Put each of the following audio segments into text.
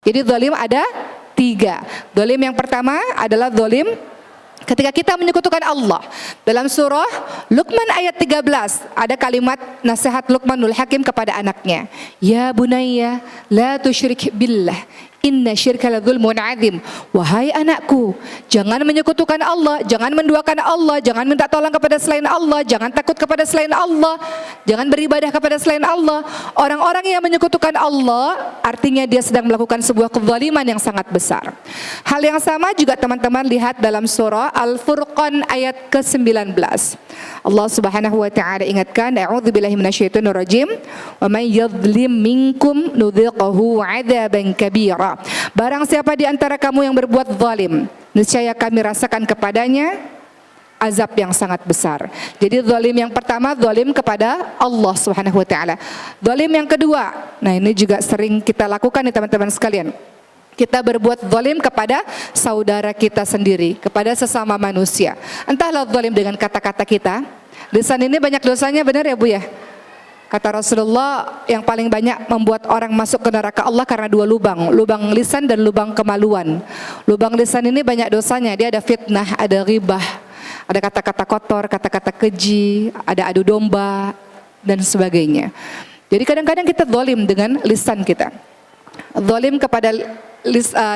Jadi zalim ada 3. Zalim yang pertama adalah zalim ketika kita menyekutukan Allah. Dalam surah Luqman ayat 13 ada kalimat nasihat Luqmanul Hakim kepada anaknya. Ya bunayya la tusyrik billah inna syirka la dzulmun adzim. Wahai anakku, jangan menyekutukan Allah, jangan menduakan Allah, jangan minta tolong kepada selain Allah, jangan takut kepada selain Allah, jangan beribadah kepada selain Allah. Orang-orang yang menyekutukan Allah artinya dia sedang melakukan sebuah kezaliman yang sangat besar. Hal yang sama juga teman-teman lihat dalam surah Al-Furqan ayat ke-19. Allah Subhanahu wa taala ingatkan, a'udzubillahi minasyaitonir rajim, wa may yadhlim minkum nudhiqhu 'adzaban kabira. Barang siapa di antara kamu yang berbuat zalim, niscaya kami rasakan kepadanya azab yang sangat besar. Jadi zalim yang pertama zalim kepada Allah Subhanahu wa taala. Zalim yang kedua, nah ini juga sering kita lakukan nih teman-teman sekalian. Kita berbuat zalim kepada saudara kita sendiri, kepada sesama manusia. Entahlah zalim dengan kata-kata kita. Lisan ini banyak dosanya, benar ya Bu ya? Kata Rasulullah, yang paling banyak membuat orang masuk ke neraka Allah karena 2 lubang. Lubang lisan dan lubang kemaluan. Lubang lisan ini banyak dosanya. Dia ada fitnah, ada ghibah, ada kata-kata kotor, kata-kata keji, ada adu domba, dan sebagainya. Jadi kadang-kadang kita zalim dengan lisan kita. Zalim kepada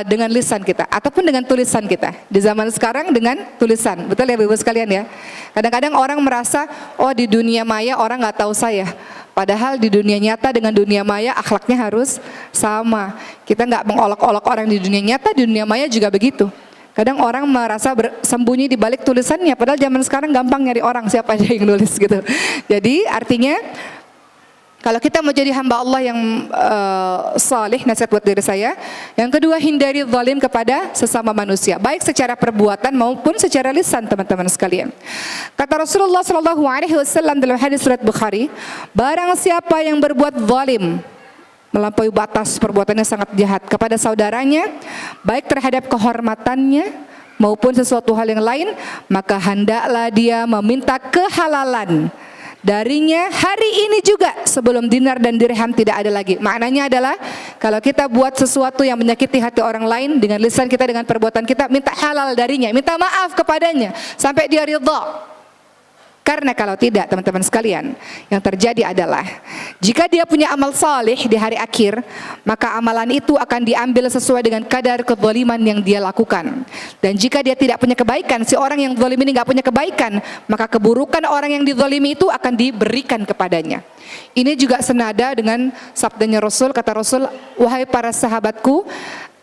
dengan lisan kita ataupun dengan tulisan kita. Di zaman sekarang dengan tulisan, betul ya Ibu sekalian ya. Kadang-kadang orang merasa, oh di dunia maya orang nggak tahu saya. Padahal di dunia nyata dengan dunia maya akhlaknya harus sama. Kita nggak mengolok-olok orang di dunia nyata, di dunia maya juga begitu. Kadang orang merasa bersembunyi di balik tulisannya, padahal zaman sekarang gampang nyari orang siapa aja yang nulis gitu. Jadi artinya kalau kita mau jadi hamba Allah yang salih, nasihat buat diri saya. Yang kedua, hindari zalim kepada sesama manusia, baik secara perbuatan maupun secara lisan teman-teman sekalian. Kata Rasulullah SAW dalam hadis riwayat Bukhari, barang siapa yang berbuat zalim, melampaui batas perbuatannya sangat jahat kepada saudaranya, baik terhadap kehormatannya maupun sesuatu hal yang lain, maka hendaklah dia meminta kehalalan darinya hari ini juga sebelum dinar dan dirham tidak ada lagi. Maknanya adalah kalau kita buat sesuatu yang menyakiti hati orang lain dengan lisan kita, dengan perbuatan kita, minta halal darinya, minta maaf kepadanya sampai dia ridha. Karena kalau tidak teman-teman sekalian, yang terjadi adalah jika dia punya amal saleh di hari akhir, maka amalan itu akan diambil sesuai dengan kadar kezaliman yang dia lakukan. Dan jika dia tidak punya kebaikan, si orang yang zalim ini nggak punya kebaikan, maka keburukan orang yang dizalimi itu akan diberikan kepadanya. Ini juga senada dengan sabdanya Rasul, kata Rasul, wahai para sahabatku,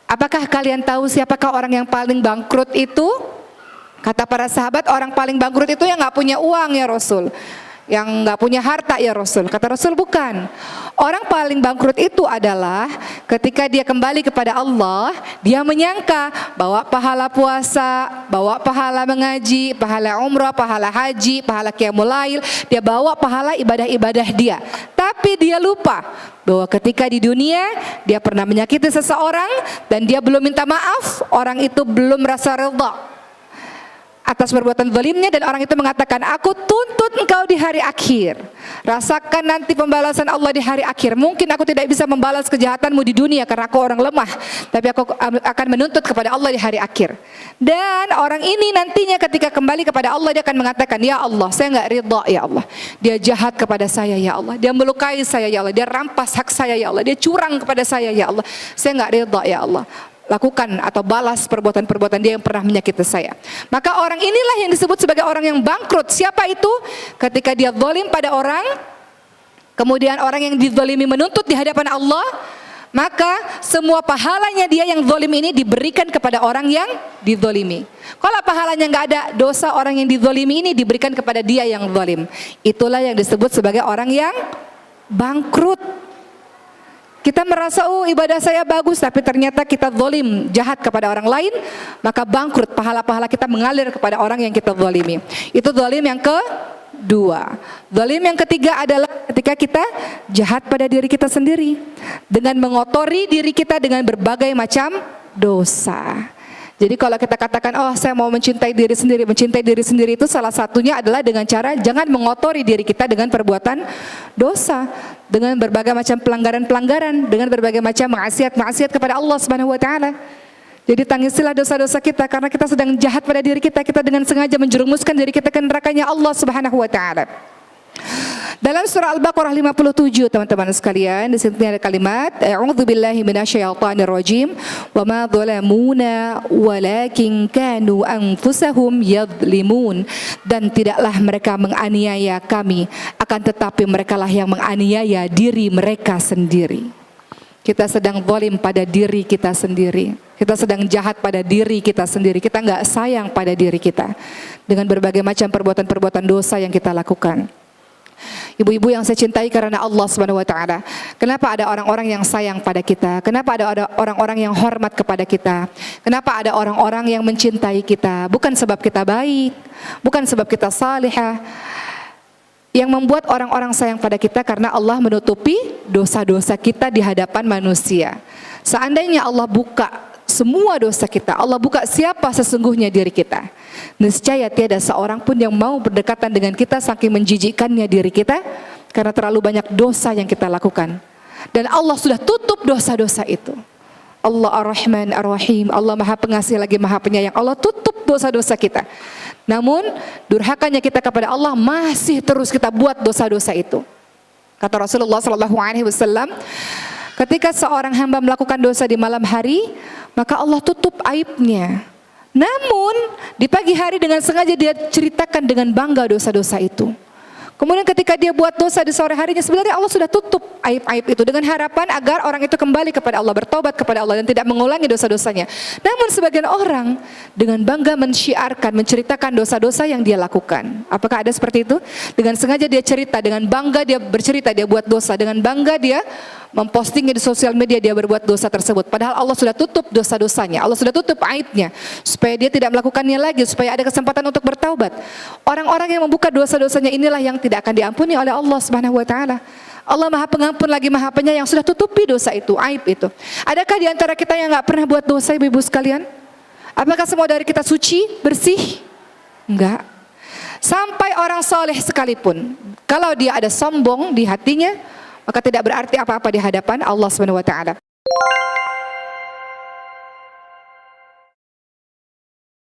apakah kalian tahu siapakah orang yang paling bangkrut itu? Kata para sahabat, orang paling bangkrut itu yang nggak punya uang ya Rasul, yang nggak punya harta ya Rasul. Kata Rasul, bukan. Orang paling bangkrut itu adalah ketika dia kembali kepada Allah, dia menyangka bawa pahala puasa, bawa pahala mengaji, pahala umrah, pahala haji, pahala qiyamul lail, dia bawa pahala ibadah-ibadah dia. Tapi dia lupa bahwa ketika di dunia dia pernah menyakiti seseorang dan dia belum minta maaf, orang itu belum merasa rela atas perbuatan zalimnya, dan orang itu mengatakan, aku tuntut engkau di hari akhir, rasakan nanti pembalasan Allah di hari akhir. Mungkin aku tidak bisa membalas kejahatanmu di dunia karena aku orang lemah, tapi aku akan menuntut kepada Allah di hari akhir. Dan orang ini nantinya ketika kembali kepada Allah, dia akan mengatakan, ya Allah, saya nggak ridha ya Allah, dia jahat kepada saya ya Allah, dia melukai saya ya Allah, dia rampas hak saya ya Allah, dia curang kepada saya ya Allah, saya nggak ridha ya Allah. Lakukan atau balas perbuatan-perbuatan dia yang pernah menyakiti saya. Maka orang inilah yang disebut sebagai orang yang bangkrut. Siapa itu? Ketika dia zalim pada orang, kemudian orang yang dizalimi menuntut di hadapan Allah, maka semua pahalanya dia yang zalim ini diberikan kepada orang yang dizalimi. Kalau pahalanya nggak ada, dosa orang yang dizalimi ini diberikan kepada dia yang zalim. Itulah yang disebut sebagai orang yang bangkrut. Kita merasa, oh ibadah saya bagus, tapi ternyata kita zalim, jahat kepada orang lain, maka bangkrut, pahala-pahala kita mengalir kepada orang yang kita zalimi. Itu zalim yang kedua. Zalim yang ketiga adalah ketika kita jahat pada diri kita sendiri, dengan mengotori diri kita dengan berbagai macam dosa. Jadi kalau kita katakan, oh saya mau mencintai diri sendiri itu salah satunya adalah dengan cara jangan mengotori diri kita dengan perbuatan dosa, dengan berbagai macam pelanggaran-pelanggaran, dengan berbagai macam maksiat-maksiat kepada Allah Subhanahu wa taala. Jadi tangisilah dosa-dosa kita karena kita sedang jahat pada diri kita, kita dengan sengaja menjerumuskan diri kita ke nerakanya Allah Subhanahu wa taala. Dalam surah Al-Baqarah 57 teman-teman sekalian, di sini ada kalimat a'udzubillahi minasyaitonir rajim wa ma zalamuna walakin kanu anfusahum yadhlimun, dan tidaklah mereka menganiaya kami, akan tetapi merekalah yang menganiaya diri mereka sendiri. Kita sedang zalim pada diri kita sendiri. Kita sedang jahat pada diri kita sendiri. Kita enggak sayang pada diri kita dengan berbagai macam perbuatan-perbuatan dosa yang kita lakukan. Ibu-ibu yang saya cintai karena Allah Subhanahu wa taala, kenapa ada orang-orang yang sayang pada kita? Kenapa ada orang-orang yang hormat kepada kita? Kenapa ada orang-orang yang mencintai kita? Bukan sebab kita baik, bukan sebab kita salihah. Yang membuat orang-orang sayang pada kita karena Allah menutupi dosa-dosa kita di hadapan manusia. Seandainya Allah buka semua dosa kita, Allah buka siapa sesungguhnya diri kita, niscaya tiada seorang pun yang mau berdekatan dengan kita saking menjijikkannya diri kita karena terlalu banyak dosa yang kita lakukan. Dan Allah sudah tutup dosa-dosa itu. Allah Ar-Rahman Ar-Rahim, Allah Maha Pengasih lagi Maha Penyayang. Allah tutup dosa-dosa kita. Namun durhakanya kita kepada Allah masih terus kita buat dosa-dosa itu. Kata Rasulullah SAW, ketika seorang hamba melakukan dosa di malam hari, maka Allah tutup aibnya. Namun di pagi hari dengan sengaja dia ceritakan dengan bangga dosa-dosa itu. Kemudian ketika dia buat dosa di sore harinya, sebenarnya Allah sudah tutup aib-aib itu dengan harapan agar orang itu kembali kepada Allah, bertobat kepada Allah dan tidak mengulangi dosa-dosanya. Namun sebagian orang dengan bangga mensyiarkan, menceritakan dosa-dosa yang dia lakukan. Apakah ada seperti itu? Dengan sengaja dia cerita, dengan bangga dia bercerita, dia buat dosa, dengan bangga dia mempostingnya di sosial media, dia berbuat dosa tersebut. Padahal Allah sudah tutup dosa-dosanya, Allah sudah tutup aibnya, supaya dia tidak melakukannya lagi, supaya ada kesempatan untuk bertaubat. Orang-orang yang membuka dosa-dosanya inilah yang tidak akan diampuni oleh Allah Subhanahu wa taala. Allah Maha Pengampun lagi Maha Penyayang, sudah tutupi dosa itu, aib itu. Adakah di antara kita yang enggak pernah buat dosa, ibu-ibu sekalian? Apakah semua dari kita suci, bersih? Enggak. Sampai orang soleh sekalipun, kalau dia ada sombong di hatinya, maka tidak berarti apa-apa di hadapan Allah Subhanahu wa taala.